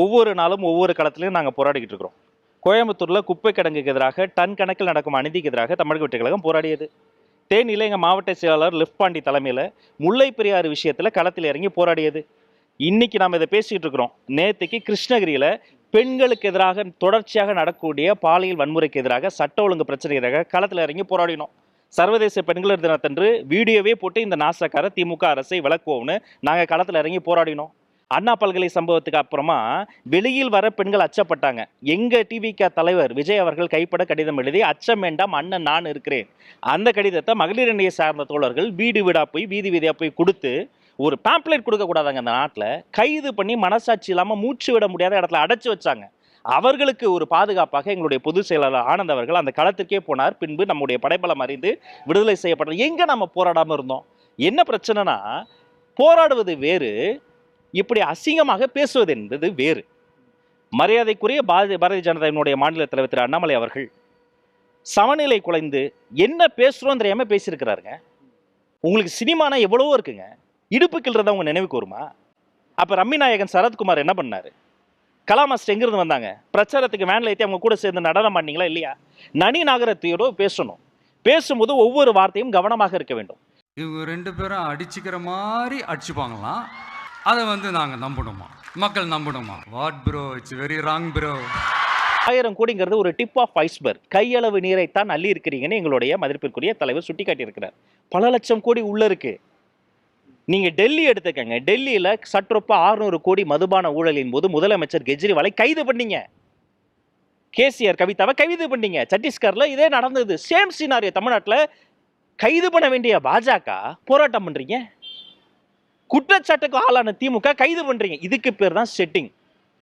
ஒவ்வொரு நாளும் ஒவ்வொரு களத்திலையும் நாங்கள் போராடிக்கிட்டு இருக்கிறோம். கோயம்புத்தூரில் குப்பை கிடங்குக்கு எதிராக டன் கணக்கில் நடக்கும் அநீதிக்கு எதிராக தமிழக வெற்றிக் கழகம் போராடியது. தேனியில் எங்கள் மாவட்ட செயலாளர் லிஃப்ட் பாண்டி தலைமையில் முல்லை பெரியாறு விஷயத்தில் களத்தில் இறங்கி போராடியது. இன்னைக்கு நாம் இதை பேசிகிட்டு இருக்கிறோம். நேற்றுக்கு கிருஷ்ணகிரியில் பெண்களுக்கு எதிராக தொடர்ச்சியாக நடக்கக்கூடிய பாலியல் வன்முறைக்கு எதிராக சட்ட ஒழுங்கு பிரச்சனைக்கு எதிராக களத்தில் இறங்கி போராடினோம். சர்வதேச பெண்கள் தினத்தன்று வீடியோவே போட்டு இந்த நாசக்கார திமுக அரசை விளக்குவோம்னு நாங்கள் களத்தில் இறங்கி போராடினோம். அண்ணா பல்கலை சம்பவத்துக்கு அப்புறமா வெளியில் வர பெண்கள் அச்சப்பட்டாங்க. எங்க டிவிக தலைவர் விஜய் அவர்கள் கைப்பட கடிதம் எழுதி, அச்சம் வேண்டாம் அண்ணன் நான் இருக்கிறேன். அந்த கடிதத்தை மகளிர் அணியை சார்ந்த தோழர்கள் வீடு வீடா போய் வீதி வீதியா போய் கொடுத்து, ஒரு பேம்ப்ளேட் கொடுக்க கூடாதாங்க அந்த நாட்டில், கைது பண்ணி மனசாட்சி இல்லாமல் மூச்சு விட முடியாத இடத்துல அடைச்சு வச்சாங்க. அவர்களுக்கு ஒரு பாதுகாப்பாக எங்களுடைய பொதுச் செயலாளர் ஆனந்த் அவர்கள் அந்த களத்திற்கே போனார். பின்பு நம்முடைய படைபலம் அறிந்து விடுதலை செய்யப்பட்டது. எங்க நம்ம போராடாம இருந்தோம்? என்ன பிரச்சனைனா, போராடுவது வேறு, இப்படி அசிங்கமாக பேசுவது என்பது வேறு. மரியாதைக்குரிய பாரதிய ஜனதாவினுடைய மாநில தலைவர் திரு அண்ணாமலை அவர்கள் சமநிலை குலைந்து என்ன பேசுறோம் தெரியாம பேசியிருக்கிறாருங்க. உங்களுக்கு சினிமானா எவ்வளவோ இருக்குங்க. இடுப்பு கிள்றத அவங்க நினைவுக்கு வருமா? அப்ப ரம்மி நாயகன் சரத்குமார் என்ன பண்ணாரு? கலா மாஸ்டர் எங்கிருந்து வந்தாங்க? பிரச்சாரத்துக்கு வேன்ல ஏற்றி அவங்க கூட சேர்ந்து நடனம் பண்ணீங்களா இல்லையா? நனி நாகரத்தையோட பேசணும். பேசும்போது ஒவ்வொரு வார்த்தையும் கவனமாக இருக்க வேண்டும். இவங்க ரெண்டு பேரும் அடிச்சுக்கிற மாதிரி அடிச்சுப்பாங்களாம். அதை நாங்கள் நம்பணுமா? மக்கள் நம்பணுமா? What bro, it's very wrong bro. 1000 கோடிங்கிறது ஒரு டிப் ஆஃப் ஐஸ்பர்க். கையளவு நீரைத்தான் அள்ளி இருக்கிறீங்கன்னு எங்களுடைய மதிப்பிற்குரிய தலைவர் சுட்டிக்காட்டி இருக்கிறார். பல லட்சம் கோடி உள்ள இருக்கு. நீங்க டெல்லி எடுத்துக்கங்க. டெல்லியில சற்றொப்ப 600 கோடி மதுபான ஊழலின் போது முதலமைச்சர் கெஜ்ரிவாலை கைது பண்ணீங்க. கேசிஆர் கவிதாவை கைது பண்ணீங்க. சத்தீஸ்கர்ல இதே நடந்தது. சேம் சினாரியோ தமிழ்நாட்டில் கைது பண்ண வேண்டிய பாஜக போராட்டம் பண்றீங்க. குற்றச்சாட்டுக்கு ஆளான திமுக கைது பண்றீங்க. இதுக்கு பேர் தான் செட்டிங்.